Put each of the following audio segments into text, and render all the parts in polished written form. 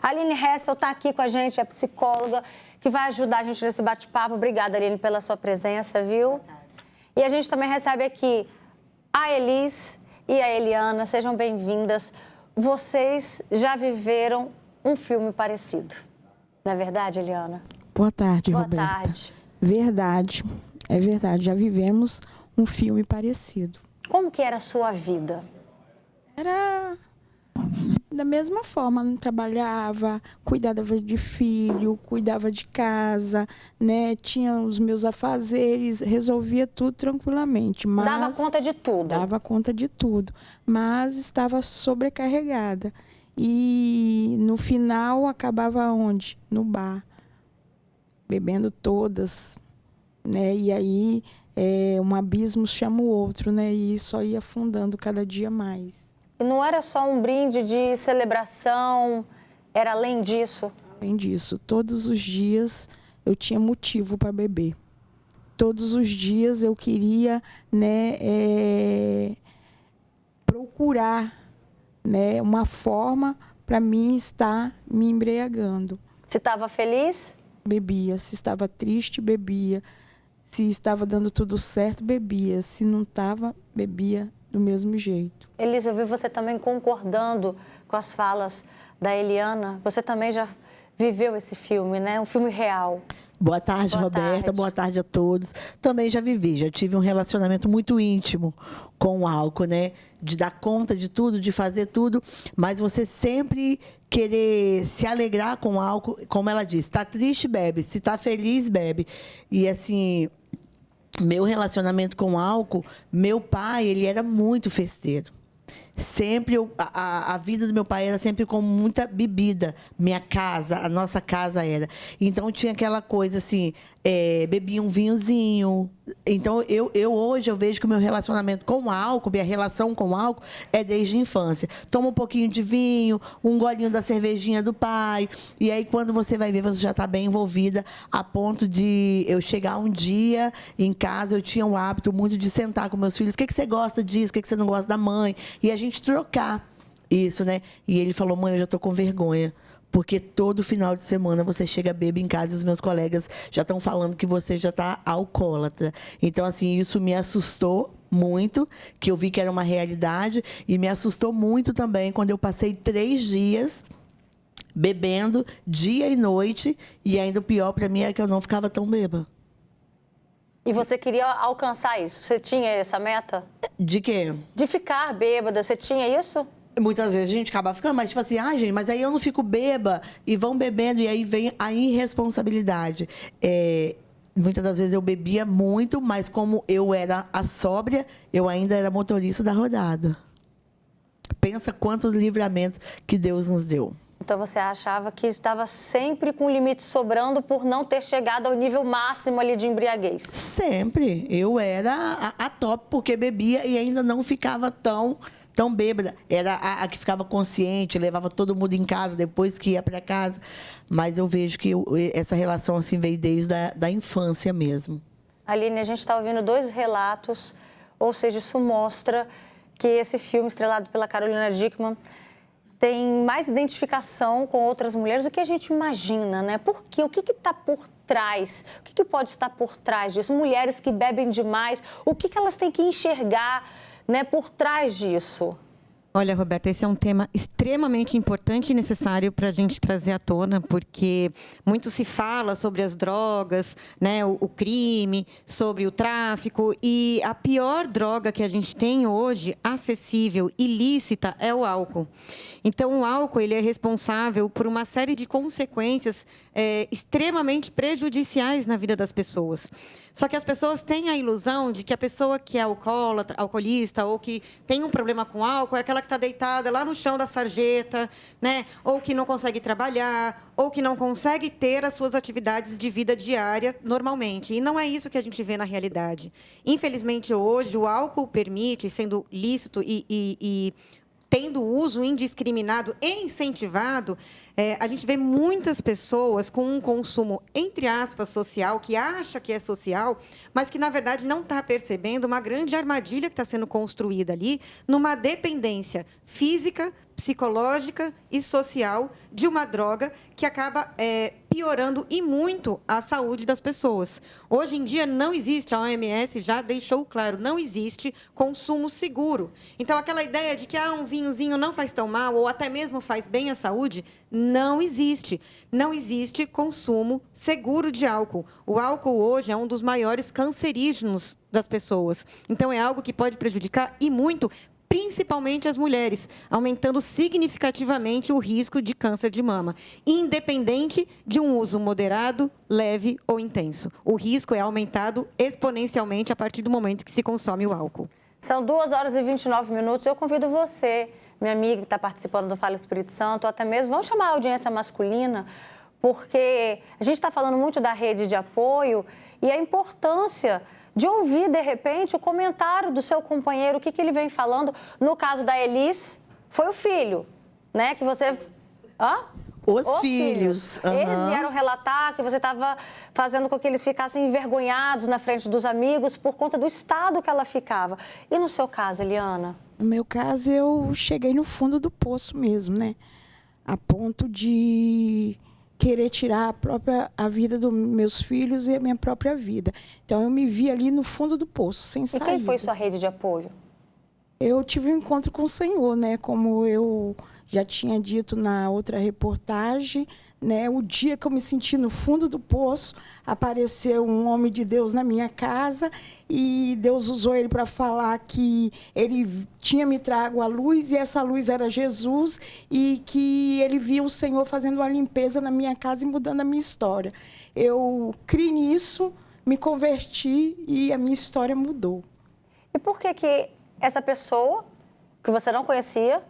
A Aline Hessel está aqui com a gente, é psicóloga, que vai ajudar a gente nesse bate-papo. Obrigada, Aline, pela sua presença, viu? E a gente também recebe aqui a Elis e a Eliana. Sejam bem-vindas. Vocês já viveram um filme parecido, não é verdade, Eliana? Boa tarde, Boa Roberta. Boa tarde. Verdade, é verdade. Já vivemos um filme parecido. Como que era a sua vida? Era da mesma forma, não trabalhava, cuidava de filho, cuidava de casa, né? Tinha os meus afazeres, resolvia tudo tranquilamente. Mas dava conta de tudo? Dava conta de tudo, mas estava sobrecarregada. E no final acabava onde? No bar, bebendo todas, né? E aí um abismo chama o outro, né? E só ia afundando cada dia mais. E não era só um brinde de celebração, era além disso? Além disso, todos os dias eu tinha motivo para beber. Todos os dias eu queria, né, procurar, né, uma forma para mim estar me embriagando. Se estava feliz? Bebia. Se estava triste, bebia. Se estava dando tudo certo, bebia. Se não estava, bebia do mesmo jeito. Elisa, eu vi você também concordando com as falas da Eliana. Você também já viveu esse filme, né? Um filme real. Boa tarde, Boa Roberta. tarde. Boa tarde a todos. Também já vivi, já tive um relacionamento muito íntimo com o álcool, né? De dar conta de tudo, de fazer tudo, mas você sempre querer se alegrar com o álcool, como ela disse, está triste, bebe, se está feliz, bebe. E assim, meu relacionamento com o álcool, meu pai, ele era muito festeiro. Sempre a vida do meu pai era sempre com muita bebida. Minha casa, a nossa casa era. Então tinha aquela coisa assim, bebia um vinhozinho. Então hoje eu vejo que o meu relacionamento com o álcool, minha relação com o álcool é desde a infância. Toma um pouquinho de vinho, um golinho da cervejinha do pai, e aí quando você vai ver, você já está bem envolvida, a ponto de eu chegar um dia em casa, eu tinha um hábito muito de sentar com meus filhos, o que você gosta disso, o que você não gosta da mãe, e a gente trocar isso, né? E ele falou, mãe, eu já estou com vergonha, porque todo final de semana você chega bêbado em casa e os meus colegas já estão falando que você já está alcoólatra. Então, assim, isso me assustou muito, que eu vi que era uma realidade, e me assustou muito também quando eu passei 3 dias bebendo dia e noite, e ainda o pior para mim é que eu não ficava tão bêbada. E você queria alcançar isso? Você tinha essa meta? De quê? De ficar bêbada, você tinha isso? Muitas vezes a gente acaba ficando, mas tipo assim, gente, mas aí eu não fico bêbada, e vão bebendo, e aí vem a irresponsabilidade. Muitas das vezes eu bebia muito, mas como eu era a sóbria, eu ainda era motorista da rodada. Pensa quantos livramentos que Deus nos deu. Então você achava que estava sempre com o limite sobrando por não ter chegado ao nível máximo ali de embriaguez? Sempre. Eu era a top, porque bebia e ainda não ficava tão bêbada. Era a que ficava consciente, levava todo mundo em casa depois que ia para casa. Mas eu vejo que essa relação assim veio desde da infância mesmo. Aline, a gente está ouvindo 2 relatos, ou seja, isso mostra que esse filme, estrelado pela Carolina Dickman, tem mais identificação com outras mulheres do que a gente imagina, né? Por quê? O que está por trás? O que pode estar por trás disso? Mulheres que bebem demais, o que elas têm que enxergar, né, por trás disso? Olha, Roberta, esse é um tema extremamente importante e necessário para a gente trazer à tona, porque muito se fala sobre as drogas, né, o crime, sobre o tráfico, e a pior droga que a gente tem hoje, acessível, ilícita, é o álcool. Então, o álcool ele é responsável por uma série de consequências extremamente prejudiciais na vida das pessoas. Só que as pessoas têm a ilusão de que a pessoa que é alcoólatra, alcoolista ou que tem um problema com álcool é aquela que está deitada lá no chão da sarjeta, né? Ou que não consegue trabalhar, ou que não consegue ter as suas atividades de vida diária normalmente. E não é isso que a gente vê na realidade. Infelizmente, hoje, o álcool permite, sendo lícito e tendo uso indiscriminado e incentivado, a gente vê muitas pessoas com um consumo, entre aspas, social, que acha que é social, mas que, na verdade, não está percebendo uma grande armadilha que está sendo construída ali, numa dependência física, psicológica e social de uma droga que acaba piorando e muito a saúde das pessoas. Hoje em dia não existe, a OMS já deixou claro, não existe consumo seguro. Então, aquela ideia de que um vinhozinho não faz tão mal ou até mesmo faz bem à saúde, não existe. Não existe consumo seguro de álcool. O álcool hoje é um dos maiores cancerígenos das pessoas. Então, é algo que pode prejudicar e muito, principalmente as mulheres, aumentando significativamente o risco de câncer de mama, independente de um uso moderado, leve ou intenso. O risco é aumentado exponencialmente a partir do momento que se consome o álcool. São 2h29. Eu convido você, minha amiga que está participando do Fala Espírito Santo, ou até mesmo, vamos chamar a audiência masculina, porque a gente está falando muito da rede de apoio e a importância de ouvir, de repente, o comentário do seu companheiro, o que ele vem falando. No caso da Elis, foi o filho, né? Que você... Os filhos. Uhum. Eles vieram relatar que você estava fazendo com que eles ficassem envergonhados na frente dos amigos por conta do estado que ela ficava. E no seu caso, Eliana? No meu caso, eu cheguei no fundo do poço mesmo, né? A ponto de querer tirar a vida dos meus filhos e a minha própria vida. Então, eu me vi ali no fundo do poço, sem saída. E quem foi sua rede de apoio? Eu tive um encontro com o Senhor, né? Como eu já tinha dito na outra reportagem, né? O dia que eu me senti no fundo do poço, apareceu um homem de Deus na minha casa e Deus usou ele para falar que ele tinha me trago a luz e essa luz era Jesus e que ele viu o Senhor fazendo uma limpeza na minha casa e mudando a minha história. Eu criei nisso, me converti e a minha história mudou. E por que essa pessoa que você não conhecia,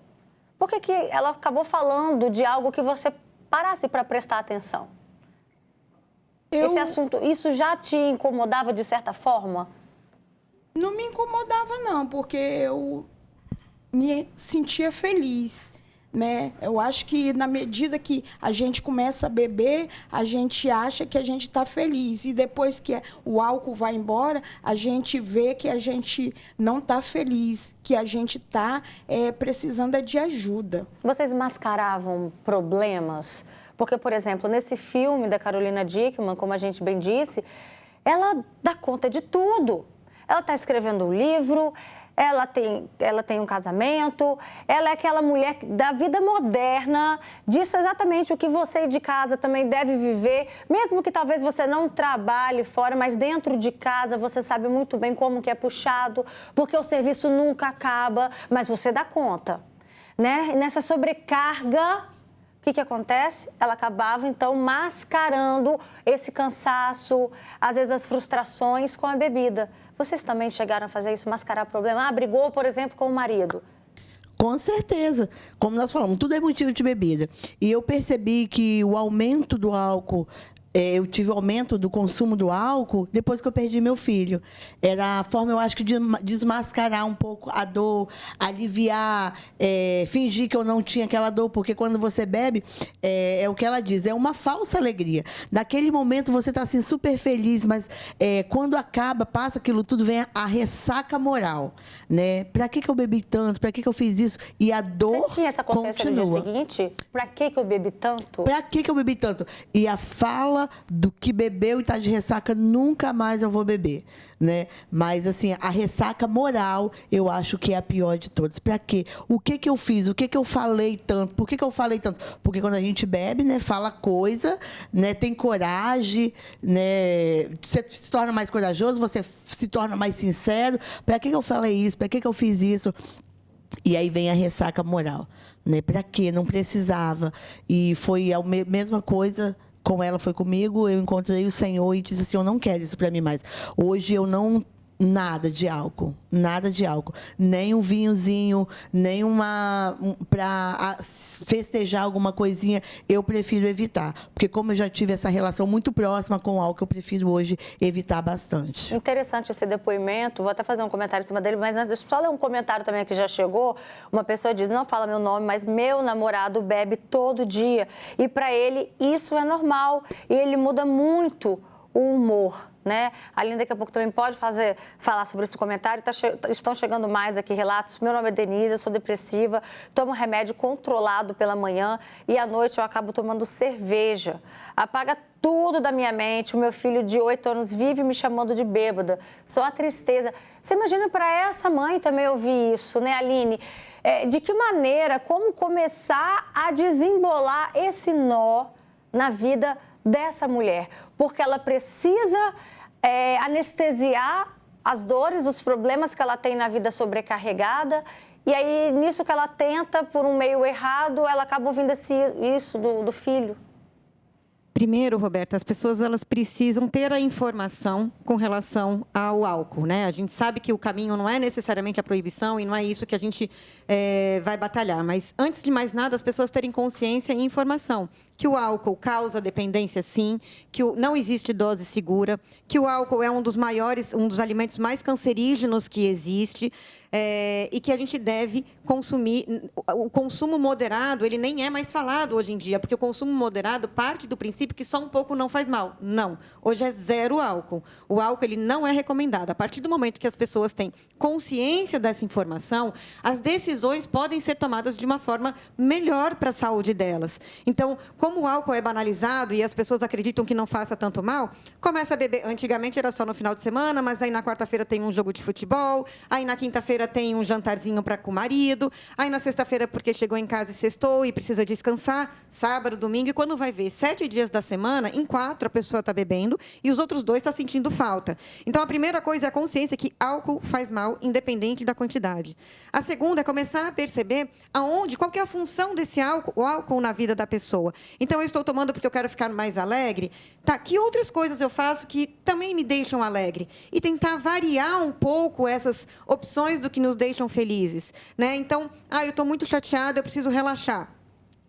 por que ela acabou falando de algo que você parasse para prestar atenção? Esse assunto, isso já te incomodava de certa forma? Não me incomodava, não, porque eu me sentia feliz, né? Eu acho que na medida que a gente começa a beber, a gente acha que a gente está feliz. E depois que o álcool vai embora, a gente vê que a gente não está feliz, que a gente está precisando de ajuda. Vocês mascaravam problemas? Porque, por exemplo, nesse filme da Carolina Dickman, como a gente bem disse, ela dá conta de tudo. Ela está escrevendo um livro, ela tem um casamento, ela é aquela mulher da vida moderna, disse exatamente o que você de casa também deve viver, mesmo que talvez você não trabalhe fora, mas dentro de casa você sabe muito bem como que é puxado, porque o serviço nunca acaba, mas você dá conta, né? E nessa sobrecarga, o que acontece? Ela acabava, então, mascarando esse cansaço, às vezes as frustrações com a bebida. Vocês também chegaram a fazer isso, mascarar problema? Brigou, por exemplo, com o marido? Com certeza. Como nós falamos, tudo é motivo de bebida. E eu percebi que o aumento do álcool, eu tive o aumento do consumo do álcool depois que eu perdi meu filho. Era a forma, eu acho que, de desmascarar um pouco a dor, aliviar, fingir que eu não tinha aquela dor, porque quando você bebe, é o que ela diz, é uma falsa alegria. Naquele momento você está assim, super feliz, mas quando acaba, passa aquilo tudo, vem a ressaca moral. Né? Para que eu bebi tanto? Para que eu fiz isso? E a dor Você tinha essa consciência continua. No dia seguinte? Para que eu bebi tanto? Para que eu bebi tanto? E a fala do que bebeu e está de ressaca, nunca mais eu vou beber, né? Mas, assim, a ressaca moral, eu acho que é a pior de todas. Para quê? O que eu fiz? O que eu falei tanto? Por que eu falei tanto? Porque quando a gente bebe, né, fala coisa, né, tem coragem, né, você se torna mais corajoso, você se torna mais sincero. Para que eu falei isso? Para que eu fiz isso? E aí vem a ressaca moral, né? Para quê? Não precisava. E foi a mesma coisa. Como ela foi comigo, eu encontrei o Senhor e disse assim, eu não quero isso para mim mais. Hoje eu não... Nada de álcool, nem um vinhozinho, nem para festejar alguma coisinha, eu prefiro evitar. Porque como eu já tive essa relação muito próxima com o álcool, eu prefiro hoje evitar bastante. Interessante esse depoimento, vou até fazer um comentário em cima dele, mas deixa eu só ler um comentário também que já chegou. Uma pessoa diz, não fala meu nome, mas meu namorado bebe todo dia. E para ele isso é normal, e ele muda muito o humor. né? A Aline daqui a pouco também pode falar sobre esse comentário. Estão chegando mais aqui relatos. Meu nome é Denise, eu sou depressiva, tomo remédio controlado pela manhã e à noite eu acabo tomando cerveja. Apaga tudo da minha mente. O meu filho de 8 anos vive me chamando de bêbada. Só a tristeza. Você imagina para essa mãe também ouvir isso, né, Aline? De que maneira, como começar a desembolar esse nó na vida dessa mulher? Porque ela precisa anestesiar as dores, os problemas que ela tem na vida sobrecarregada. E aí, nisso que ela tenta, por um meio errado, ela acaba ouvindo isso do filho. Primeiro, Roberta, as pessoas elas precisam ter a informação com relação ao álcool, né? A gente sabe que o caminho não é necessariamente a proibição e não é isso que a gente vai batalhar. Mas, antes de mais nada, as pessoas terem consciência e informação que o álcool causa dependência, sim, que não existe dose segura, que o álcool é um dos alimentos mais cancerígenos que existe, e que a gente deve consumir. O consumo moderado, ele nem é mais falado hoje em dia, porque o consumo moderado parte do princípio que só um pouco não faz mal. Não, hoje é zero álcool. O álcool ele não é recomendado. A partir do momento que as pessoas têm consciência dessa informação, as decisões podem ser tomadas de uma forma melhor para a saúde delas. Então, como o álcool é banalizado e as pessoas acreditam que não faça tanto mal, começa a beber. Antigamente era só no final de semana, mas aí na quarta-feira tem um jogo de futebol, aí na quinta-feira tem um jantarzinho com o marido, aí na sexta-feira porque chegou em casa e sextou e precisa descansar, sábado, domingo, e quando vai ver 7 dias da semana, em 4 a pessoa está bebendo e os outros 2 estão sentindo falta. Então, a primeira coisa é a consciência que álcool faz mal, independente da quantidade. A segunda é começar a perceber qual que é a função desse álcool, o álcool na vida da pessoa. Então, eu estou tomando porque eu quero ficar mais alegre. Tá, que outras coisas eu faço que também me deixam alegre? E tentar variar um pouco essas opções do que nos deixam felizes, né? Então, eu estou muito chateada, eu preciso relaxar.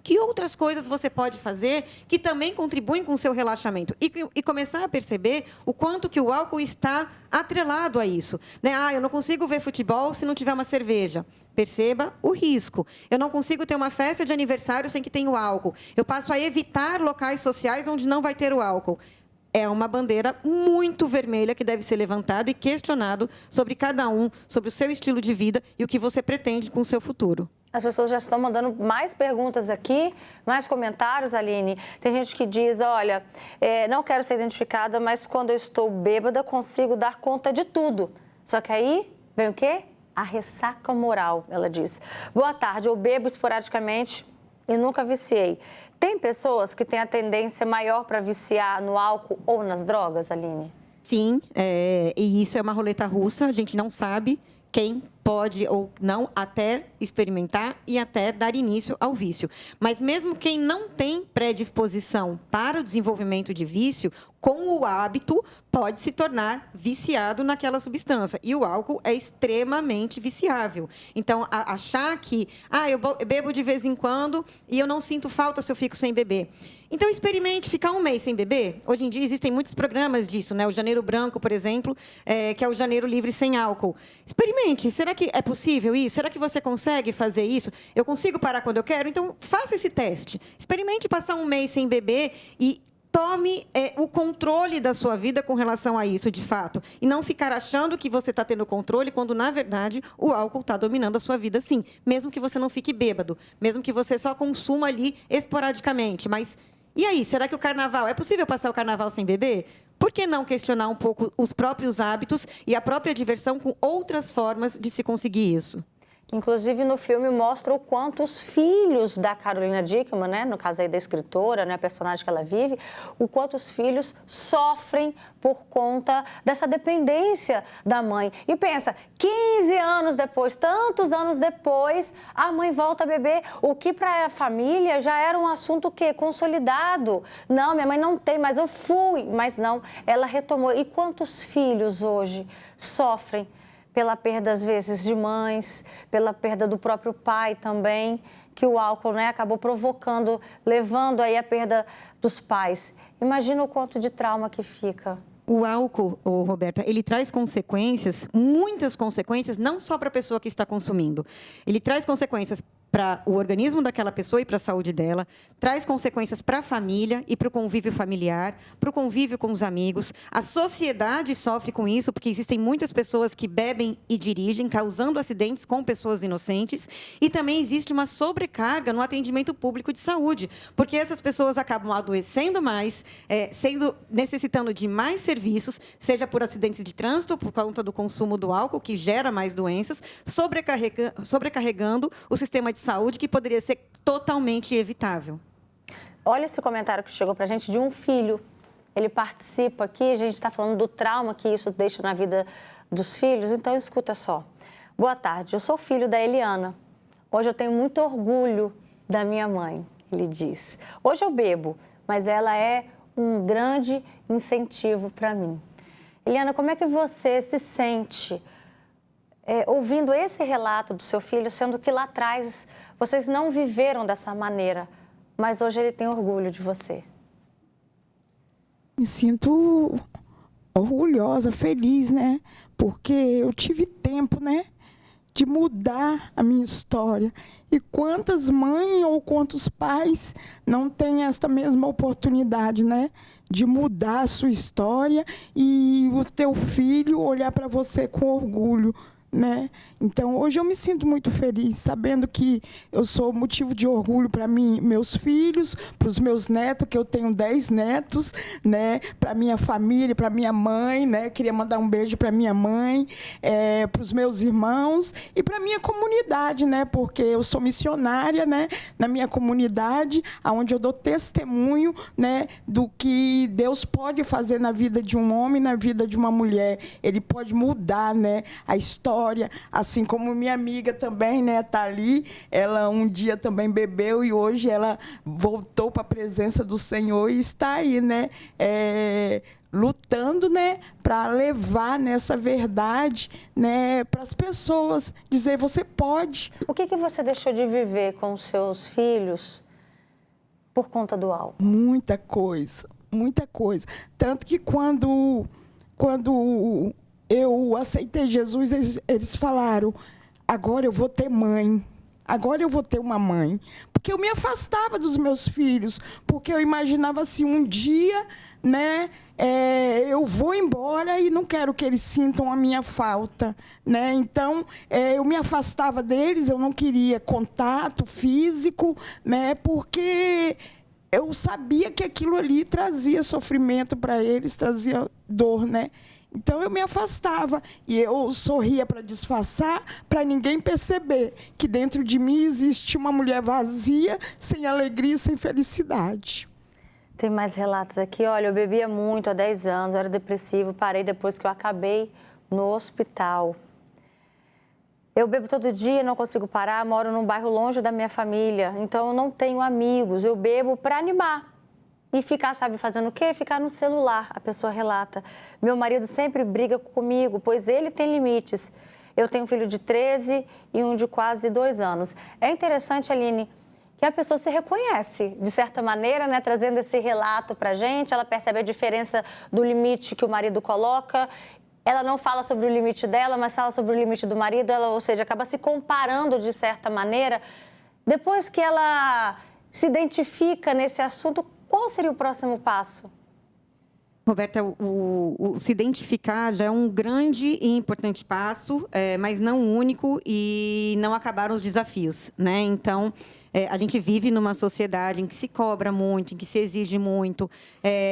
Que outras coisas você pode fazer que também contribuem com o seu relaxamento? E começar a perceber o quanto que o álcool está atrelado a isso, né? Eu não consigo ver futebol se não tiver uma cerveja. Perceba o risco. Eu não consigo ter uma festa de aniversário sem que tenha o álcool. Eu passo a evitar locais sociais onde não vai ter o álcool. É uma bandeira muito vermelha que deve ser levantada e questionado sobre cada um, sobre o seu estilo de vida e o que você pretende com o seu futuro. As pessoas já estão mandando mais perguntas aqui, mais comentários, Aline. Tem gente que diz, olha, não quero ser identificada, mas quando eu estou bêbada, consigo dar conta de tudo. Só que aí, vem o quê? A ressaca moral, ela diz. Boa tarde, eu bebo esporadicamente e nunca viciei. Tem pessoas que têm a tendência maior para viciar no álcool ou nas drogas, Aline? Sim, e isso é uma roleta russa, a gente não sabe quem pode ou não até experimentar e até dar início ao vício. Mas mesmo quem não tem predisposição para o desenvolvimento de vício, com o hábito, pode se tornar viciado naquela substância. E o álcool é extremamente viciável. Então, achar que, eu bebo de vez em quando e eu não sinto falta se eu fico sem beber. Então, experimente ficar um mês sem beber. Hoje em dia, existem muitos programas disso, né? O Janeiro Branco, por exemplo, que é o Janeiro Livre Sem Álcool. Experimente. Será que é possível isso? Será que você consegue fazer isso? Eu consigo parar quando eu quero? Então, faça esse teste. Experimente passar um mês sem beber e tome o controle da sua vida com relação a isso, de fato. E não ficar achando que você está tendo controle, quando, na verdade, o álcool está dominando a sua vida, sim. Mesmo que você não fique bêbado. Mesmo que você só consuma ali esporadicamente. Mas, e aí, será que o carnaval... É possível passar o carnaval sem beber? Por que não questionar um pouco os próprios hábitos e a própria diversão com outras formas de se conseguir isso? Inclusive, no filme mostra o quanto os filhos da Carolina Dickman, né, no caso aí da escritora, né, a personagem que ela vive, o quanto os filhos sofrem por conta dessa dependência da mãe. E pensa, 15 anos depois, tantos anos depois, a mãe volta a beber, o que para a família já era um assunto o quê? Consolidado. Não, minha mãe não tem, mas eu fui. Mas não, ela retomou. E quantos filhos hoje sofrem pela perda, às vezes, de mães, pela perda do próprio pai também, que o álcool, né, acabou provocando, levando aí a perda dos pais. Imagina o quanto de trauma que fica. O álcool, Roberta, ele traz consequências, muitas consequências, não só para a pessoa que está consumindo. Ele traz consequências para o organismo daquela pessoa e para a saúde dela, traz consequências para a família e para o convívio familiar, para o convívio com os amigos. A sociedade sofre com isso, porque existem muitas pessoas que bebem e dirigem, causando acidentes com pessoas inocentes. E também existe uma sobrecarga no atendimento público de saúde, porque essas pessoas acabam adoecendo mais, necessitando de mais serviços, seja por acidentes de trânsito, por conta do consumo do álcool, que gera mais doenças, sobrecarregando o sistema de saúde, que poderia ser totalmente evitável. Olha esse comentário que chegou para a gente de um filho. Ele participa aqui, a gente está falando do trauma que isso deixa na vida dos filhos. Então, escuta só. Boa tarde, eu sou filho da Eliana. Hoje eu tenho muito orgulho da minha mãe, ele diz. Hoje eu bebo, mas ela é um grande incentivo para mim. Eliana, como é que você se sente ouvindo esse relato do seu filho, sendo que lá atrás vocês não viveram dessa maneira, mas hoje ele tem orgulho de você? Me sinto orgulhosa, feliz, né? Porque eu tive tempo, né, de mudar a minha história. E quantas mães ou quantos pais não têm esta mesma oportunidade, né, de mudar a sua história e o teu filho olhar para você com orgulho, né? Então, hoje eu me sinto muito feliz, sabendo que eu sou motivo de orgulho para mim, meus filhos, para os meus netos, que eu tenho 10 netos, né? Para minha família, para minha mãe, né? Queria mandar um beijo para minha mãe, para os meus irmãos e para minha comunidade, né? Porque eu sou missionária, né? Na minha comunidade, onde eu dou testemunho, né? Do que Deus pode fazer na vida de um homem, na vida de uma mulher. Ele pode mudar, né, a história, assim como minha amiga também, né, tá ali, ela um dia também bebeu e hoje ela voltou para a presença do Senhor e está aí, né, lutando, né, para levar nessa verdade, né, para as pessoas, dizer, você pode. O que você deixou de viver com os seus filhos por conta do álcool? Muita coisa, muita coisa. Tanto que quando eu aceitei Jesus, eles falaram, agora eu vou ter mãe, agora eu vou ter uma mãe. Porque eu me afastava dos meus filhos, porque eu imaginava assim, um dia, né, eu vou embora e não quero que eles sintam a minha falta, né? Então, eu me afastava deles, eu não queria contato físico, né, porque eu sabia que aquilo ali trazia sofrimento para eles, trazia dor, né? Então, eu me afastava e eu sorria para disfarçar, para ninguém perceber que dentro de mim existe uma mulher vazia, sem alegria, sem felicidade. Tem mais relatos aqui. Olha, eu bebia muito há 10 anos, eu era depressivo, parei depois que eu acabei no hospital. Eu bebo todo dia, não consigo parar, moro num bairro longe da minha família, então eu não tenho amigos, eu bebo para animar. E ficar, sabe, fazendo o quê? Ficar no celular, a pessoa relata. Meu marido sempre briga comigo, pois ele tem limites. Eu tenho um filho de 13 e um de quase 2 anos. É interessante, Aline, que a pessoa se reconhece, de certa maneira, né, trazendo esse relato para a gente. Ela percebe a diferença do limite que o marido coloca. Ela não fala sobre o limite dela, mas fala sobre o limite do marido. Ela, ou seja, acaba se comparando, de certa maneira. Depois que ela se identifica nesse assunto, qual seria o próximo passo? Roberta, o se identificar já é um grande e importante passo, mas não único, e não acabaram os desafios, né? Então, a gente vive numa sociedade em que se cobra muito, em que se exige muito,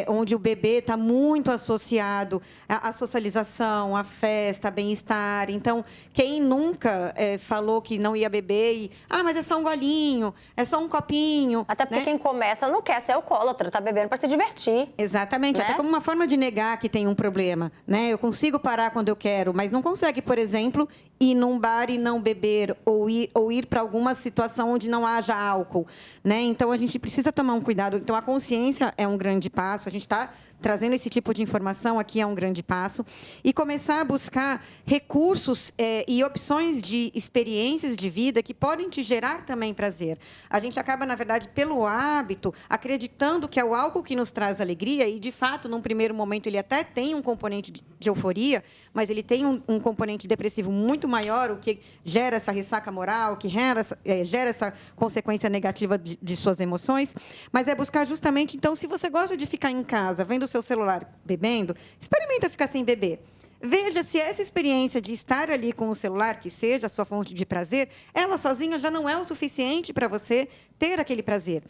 onde o bebê está muito associado à socialização, à festa, à bem-estar. Então, quem nunca falou que não ia beber mas é só um golinho, é só um copinho. Até porque, né, quem começa não quer ser alcoólatra, está bebendo para se divertir. Exatamente, né? Até como uma forma de negar que tem um problema, né? Eu consigo parar quando eu quero, mas não consegue, por exemplo, ir num bar e não beber, ou ir para alguma situação onde não haja haja álcool, né? Então, a gente precisa tomar um cuidado. Então, a consciência é um grande passo. A gente está trazendo esse tipo de informação aqui, é um grande passo. E começar a buscar recursos e opções de experiências de vida que podem te gerar também prazer. A gente acaba, na verdade, pelo hábito, acreditando que é o álcool que nos traz alegria, e, de fato, num primeiro momento, ele até tem um componente de euforia, mas ele tem um componente depressivo muito maior, o que gera essa ressaca moral, que gera essa consequência negativa de suas emoções. Mas é buscar justamente, então, se você gosta de ficar em casa, vendo o seu celular bebendo, experimenta ficar sem beber. Veja se essa experiência de estar ali com o celular, que seja a sua fonte de prazer, ela sozinha já não é o suficiente para você ter aquele prazer.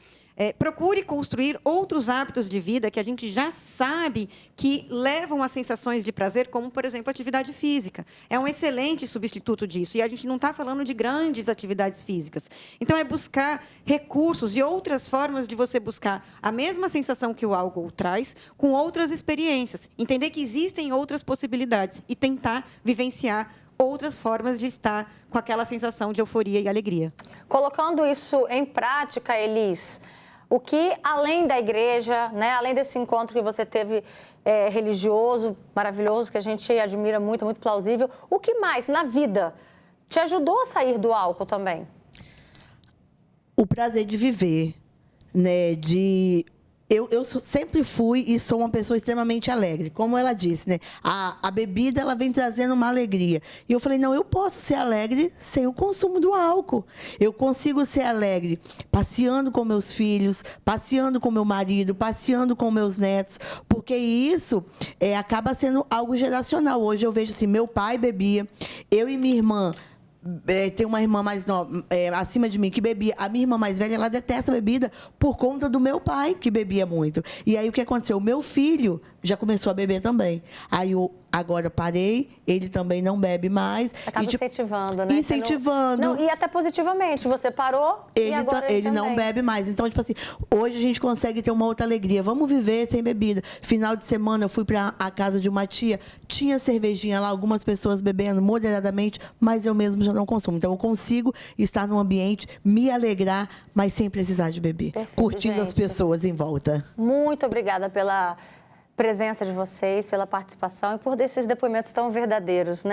Procure construir outros hábitos de vida que a gente já sabe que levam a sensações de prazer, como, por exemplo, atividade física. É um excelente substituto disso. E a gente não está falando de grandes atividades físicas. Então, é buscar recursos e outras formas de você buscar a mesma sensação que o álcool traz com outras experiências. Entender que existem outras possibilidades e tentar vivenciar outras formas de estar com aquela sensação de euforia e alegria. Colocando isso em prática, Elis, o que, além da igreja, né, além desse encontro que você teve religioso, maravilhoso, que a gente admira muito, muito plausível, o que mais na vida te ajudou a sair do álcool também? O prazer de viver, né? Eu sempre fui e sou uma pessoa extremamente alegre. Como ela disse, né? A bebida, ela vem trazendo uma alegria. E eu falei, não, eu posso ser alegre sem o consumo do álcool. Eu consigo ser alegre passeando com meus filhos, passeando com meu marido, passeando com meus netos, porque isso acaba sendo algo geracional. Hoje eu vejo assim, meu pai bebia, eu e minha irmã, tem uma irmã mais nova, acima de mim, que bebia. A minha irmã mais velha, ela detesta bebida por conta do meu pai, que bebia muito. E aí, o que aconteceu? O meu filho já começou a beber também. Aí, agora parei, ele também não bebe mais. Acaba incentivando, né? Incentivando. Não, e até positivamente, você parou e agora ele não bebe mais. Então, tipo assim, hoje a gente consegue ter uma outra alegria. Vamos viver sem bebida. Final de semana, eu fui para a casa de uma tia, tinha cervejinha lá, algumas pessoas bebendo moderadamente, mas eu mesmo já não consumo. Então, eu consigo estar num ambiente, me alegrar, mas sem precisar de beber. Perfeito, curtindo gente. As pessoas em volta. Muito obrigada pela presença de vocês, pela participação e por esses depoimentos tão verdadeiros, né?